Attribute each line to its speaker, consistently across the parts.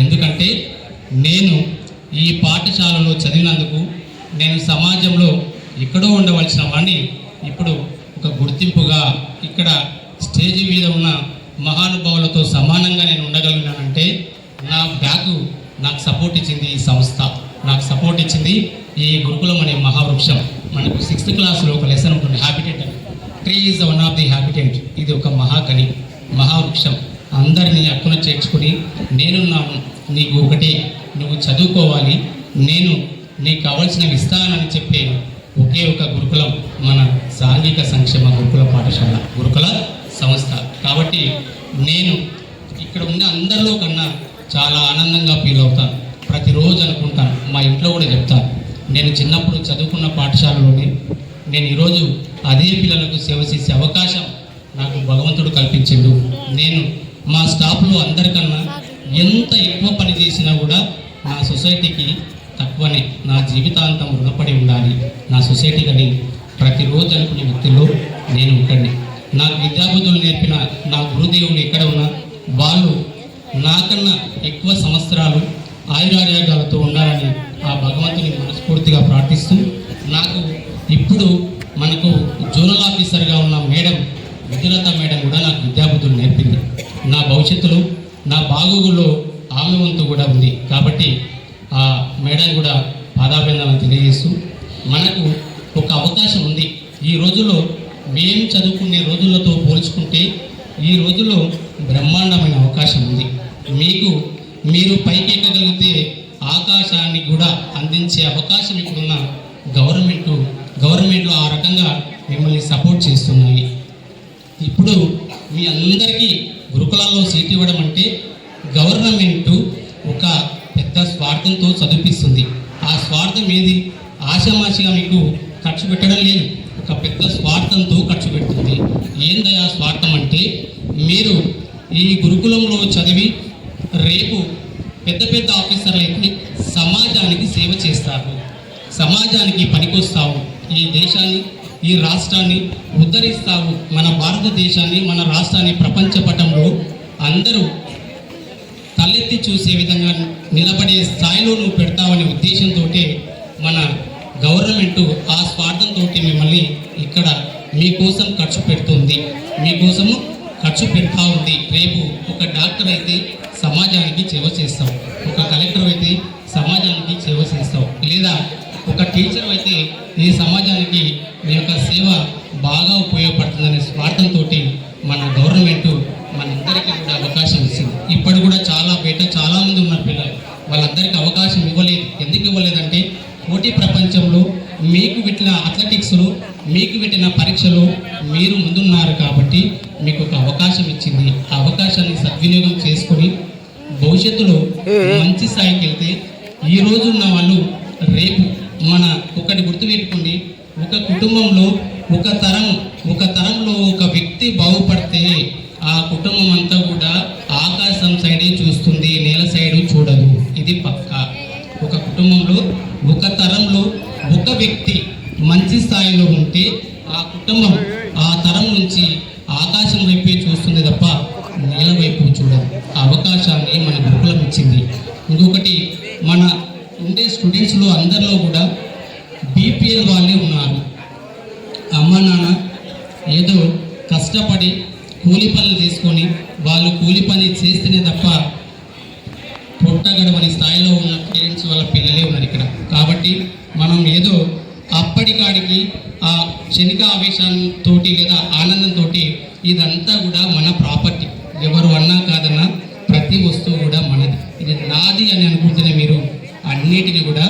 Speaker 1: ఎందుకంటే నేను ఈ పాఠశాలలో చదివినందుకు నేను సమాజంలో ఎక్కడో ఉండవలసిన వాడిని ఇప్పుడు ఒక గుర్తింపుగా ఇక్కడ స్టేజ్ మీద ఉన్న మహానుభావులతో సమానంగా నేను ఉండగలిగినానంటే నా బ్యాకు నాకు సపోర్ట్ ఇచ్చింది ఈ సంస్థ, నాకు సపోర్ట్ ఇచ్చింది ఈ గురుకులం అనే మహావృక్షం. మనకు 6th క్లాస్లో ఒక లెసన్ ఉంటుంది, హ్యాబిటెట్ అని. Tree is one of the habitat. ఇది ఒక మహాకని, మహావృక్షం. అందరినీ అక్కున చేర్చుకుని నేనున్నాను, నీకు ఒకటే, నువ్వు చదువుకోవాలి, నేను నీకు కావాల్సినవి ఇస్తానని చెప్పే ఒకే ఒక గురుకులం మన సాంఘిక సంక్షేమ గురుకుల పాఠశాల, గురుకుల సంస్థ. కాబట్టి నేను ఇక్కడ ఉన్న అందరిలో కన్నా చాలా ఆనందంగా ఫీల్ అవుతాను. ప్రతిరోజు అనుకుంటాను, మా ఇంట్లో కూడా చెప్తాను, నేను చిన్నప్పుడు చదువుకున్న పాఠశాలలోనే నేను ఈరోజు అదే పిల్లలకు సేవ చేసే అవకాశం నాకు భగవంతుడు కల్పించిండు. నేను మా స్టాఫ్లో అందరికన్నా ఎంత ఎక్కువ పని చేసినా కూడా నా సొసైటీకి తక్కువనే, నా జీవితాంతం రుణపడి ఉండాలి నా సొసైటీకి ప్రతిరోజు అనుకునే వ్యక్తుల్లో నేను ఒకడిని. నాకు విద్యాబుద్ధులు నేర్పిన నా గురుదేవులు ఎక్కడ ఉన్నా వాళ్ళు నాకన్నా ఎక్కువ సంవత్సరాలు ఆయురారోగ్యాలతో ఉండాలని ఆ భగవంతుని మనస్ఫూర్తిగా ప్రార్థిస్తూ, నాకు ఇప్పుడు మనకు జోనల్ ఆఫీసర్గా ఉన్న మేడం విద్యులత మేడం కూడా నాకు విద్యాబుద్ధులు నేర్పింది. నా భవిష్యత్తులో నా బాగోగుల్లో ఆమె వంతు కూడా ఉంది. కాబట్టి ఆ మేడం కూడా పాదాభివందనాలు తెలియజేస్తూ, మనకు ఒక అవకాశం ఉంది. ఈ రోజుల్లో మేము చదువుకునే రోజులతో పోల్చుకుంటే ఈ రోజుల్లో బ్రహ్మాండమైన అవకాశం ఉంది. మీరు పైకి ఎక్కగలిగితే ఆకాశాన్ని కూడా అందించే అవకాశం ఇప్పుడున్న గవర్నమెంట్లు ఆ రకంగా మిమ్మల్ని సపోర్ట్ చేస్తున్నాయి. ఇప్పుడు మీ అందరికీ గురుకులాల్లో సీట్ ఇవ్వడం అంటే గవర్నమెంటు ఒక పెద్ద స్వార్థంతో చదివిపిస్తుంది. ఆ స్వార్థం ఏది? ఆషామాషిగా మీకు ఖర్చు పెట్టడం లేదు, ఒక పెద్ద స్వార్థంతో ఖర్చు పెడుతుంది. ఏందయ్యా స్వార్థం అంటే, మీరు ఈ గురుకులంలో చదివి రేపు పెద్ద పెద్ద ఆఫీసర్లు అయితే సమాజానికి సేవ చేస్తారు, సమాజానికి పనికొస్తావు, ఈ దేశాన్ని ఈ రాష్ట్రాన్ని ఉద్ధరిస్తావు, మన భారతదేశాన్ని మన రాష్ట్రాన్ని ప్రపంచ పటంలో అందరూ తలెత్తి చూసే విధంగా నిలబడే స్థాయిలో నువ్వు పెడతావనే ఉద్దేశంతో మన గవర్నమెంటు ఆ స్వార్థంతో మిమ్మల్ని ఇక్కడ మీకోసం ఖర్చు పెడుతుంది, మీకోసము ఖర్చు పెడతా ఉంది. రేపు ఒక డాక్టర్ అయితే సమాజానికి సేవ చేస్తావు, ఒక కలెక్టర్ అయితే సమాజానికి సేవ చేస్తావు, లేదా ఒక టీచర్ అయితే ఈ సమాజానికి మీ యొక్క సేవ బాగా ఉపయోగపడుతుందనే స్వార్థంతో మన గవర్నమెంటు మనందరికీ కూడా అవకాశం ఇచ్చింది. ఇప్పుడు కూడా చాలామంది ఉన్నారు పిల్లలు, వాళ్ళందరికీ అవకాశం ఇవ్వలేదు. ఎందుకు ఇవ్వలేదంటే పోటీ ప్రపంచంలో మీకు పెట్టిన అథ్లెటిక్స్లో మీకు పెట్టిన పరీక్షలో మీరు ముందున్నారు కాబట్టి మీకు ఒక అవకాశం ఇచ్చింది. ఆ అవకాశాన్ని సద్వినియోగం చేసుకొని భవిష్యత్తులో మంచి స్థాయికి వెళ్తే ఈ రోజు ఉన్న వాళ్ళు రేపు మన ఒకటి గుర్తుపెట్టుకోండి, ఒక కుటుంబంలో ఒక తరంలో ఒక వ్యక్తి బాగుపడితే ఆ కుటుంబం అంతా కూడా ఆకాశం సైడే చూస్తుంది, నేల సైడు చూడదు. ఇది పక్కా. ఒక కుటుంబంలో ఒక తరంలో ఒక వ్యక్తి మంచి స్థాయిలో ఉంటే ఆ కుటుంబం ఆ తరం నుంచి ఆకాశం వైపే చూస్తుంది తప్ప నేల వైపు చూడదు. ఆ అవకాశాన్ని మన గురుకులం ఇచ్చింది. ఇంకొకటి, మన ఉండే స్టూడెంట్స్లో అందరిలో కూడా బీపీఎల్ వాళ్ళే ఉన్నారు. అమ్మ నాన్న ఏదో కష్టపడి కూలి పనులు తీసుకొని వాళ్ళు కూలి పని చేస్తేనే తప్ప పొట్టగడవని స్థాయిలో ఉన్న పేరెంట్స్ వాళ్ళ పిల్లలే ఉన్నారు ఇక్కడ. కాబట్టి మనం ఏదో అప్పటికాడికి ఆ క్షణిక ఆవేశంతో లేదా ఆనందంతో ఇదంతా కూడా మన ప్రాపర్టీ, ఎవరు అన్నా కాదన్నా ప్రతి వస్తువు కూడా మనది. ఇది నాది అని అనుకుంటేనే మీరు అన్నిటిని కూడా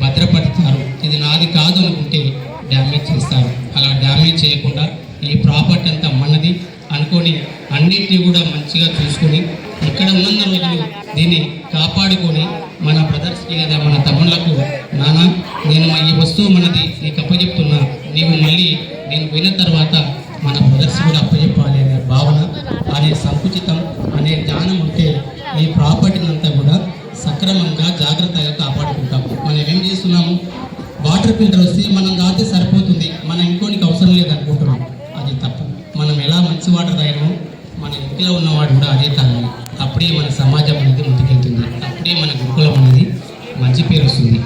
Speaker 1: భద్రపడతారు. ఇది నాది కాదు అనుకుంటే డ్యామేజ్ చేస్తారు. అలా డ్యామేజ్ చేయకుండా ఈ ప్రాపర్టీ అంతా మనది అనుకొని అన్నిటినీ కూడా మంచిగా చూసుకొని ఇక్కడ ఉన్న రోజులు దీన్ని కాపాడుకొని మన బ్రదర్స్కి లేదా మన తమ్ముళ్ళకు, నాన్న నేను ఈ వస్తువు మనది నీకు అప్పచెప్తున్నా, నీవు మళ్ళీ నేను పోయిన తర్వాత మన బ్రదర్స్ కూడా అప్పచెప్పాలి అనే భావన, అనే సంకుచితం అనే జ్ఞానం ఉంటే ఈ ప్రాపర్టీని అంతా కూడా సక్రమంగా జాగ్రత్తగా కాపాడుకుంటాం. మనం ఏం చేస్తున్నాము, వాటర్ ఫిల్టర్ వస్తే మనం తాగితే సరిపోతుంది, మన ఇంకోనికి అవసరం లేదనుకుంటున్నాం. అది తప్పు. మనం ఎలా మంచి వాటర్ తాగామో మన ఇంట్లో ఉన్నవాడు కూడా అదే తాగాలి. అప్పుడే మన సమాజం అనేది ముందుకెళ్తుంది. అప్పుడే మన గురుకులం అనేది మంచి పేరు వస్తుంది.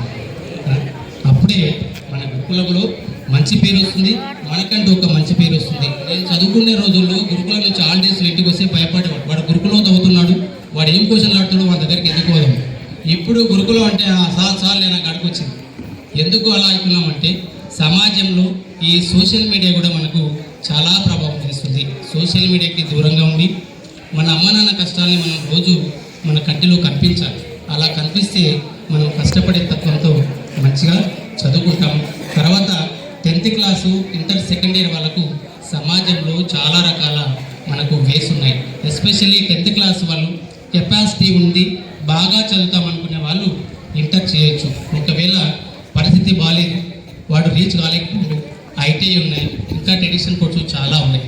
Speaker 1: అప్పుడే మన గురుకులంలో మంచి పేరు వస్తుంది, మనకంటూ ఒక మంచి పేరు వస్తుంది. నేను చదువుకునే రోజుల్లో గురుకులం నుంచి హాలిడేస్ ఇంటికి వస్తే భయపడేవాడు, వాడు గురుకులం చదువుతున్నాడు, వాడు ఏం క్వశ్చన్లు ఆడుతాడో వాళ్ళ దగ్గరికి ఎందుకు పోదాం. ఇప్పుడు గురుకులం అంటే సార్లు నేను అక్కడికి వచ్చింది. ఎందుకు అలా అవుతున్నామంటే సమాజంలో ఈ సోషల్ మీడియా కూడా మనకు చాలా ప్రభావం చేస్తుంది. సోషల్ మీడియాకి దూరంగా ఉండి మన అమ్మ నాన్న కష్టాన్ని మనం రోజు మన కంటిలో కనిపించాలి. అలా కనిపిస్తే మనం కష్టపడే తత్వంతో మంచిగా చదువుకుంటాం. తర్వాత 10th class inter second year వాళ్ళకు సమాజంలో చాలా రకాల మనకు వేస్ ఉన్నాయి. ఎస్పెషల్లీ 10th క్లాస్ వాళ్ళు కెపాసిటీ ఉంది, బాగా చదువుతాం అనుకునే వాళ్ళు ఇంటర్ చేయొచ్చు. ఒకవేళ పరిస్థితి బాగాలేదు, వాడు రీచ్ కాలేకపోయాడు, ఐటీఐ ఉన్నాయి, ఇంకా ట్రెడిషనల్ కోర్సు చాలా ఉన్నాయి.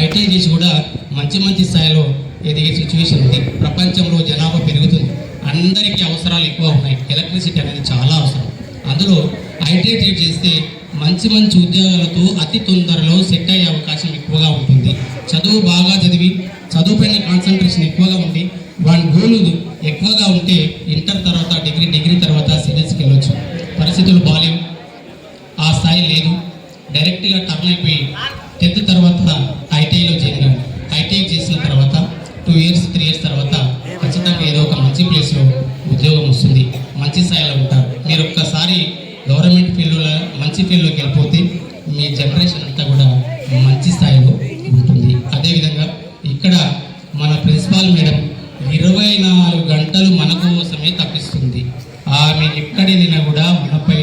Speaker 1: ఐటీఐ చేసి కూడా మంచి స్థాయిలో ఎదిగే సిచ్యువేషన్ ఉంది. ప్రపంచంలో జనాభా పెరుగుతుంది, అందరికీ అవసరాలు ఎక్కువ ఉన్నాయి, ఎలక్ట్రిసిటీ అనేది చాలా అవసరం. అందులో ఐటీఐ చేస్తే మంచి ఉద్యోగాలతో అతి తొందరలో సెట్ అయ్యే అవకాశం ఎక్కువగా ఉంటుంది. చదువు బాగా చదివి చదువుపైన కాన్సన్ట్రేషన్ ఎక్కువగా ఉండి వాడి గోలు ఎక్కువగా ఉంటే ఇంటర్ తర్వాత డిగ్రీ తర్వాత సిరీస్కి వెళ్ళొచ్చు. పరిస్థితులు బాగాలేవు, ఆ స్థాయి లేదు, డైరెక్ట్గా టర్న్ అయిపోయి 10th తర్వాత ఐటీఐలో చేరినాడు. ఐటీఐ చేసిన తర్వాత 2 years 3 years తర్వాత ఖచ్చితంగా ఏదో ఒక మంచి ప్లేస్లో ఉద్యోగం వస్తుంది, మంచి స్థాయిలో ఉంటారు. మీరు ఒక్కసారి గవర్నమెంట్ ఫీల్డ్లో మంచి ఫీల్డ్లోకి వెళ్ళిపోతే మీ జనరేషన్ అంతా కూడా మంచి స్థాయిలో ఉంటుంది. అదేవిధంగా ఇక్కడ మన ప్రిన్సిపాల్ మేడం 24 గంటలు మన కోసమే తప్పిస్తుంది. ఆమె ఎక్కడినా కూడా మనపై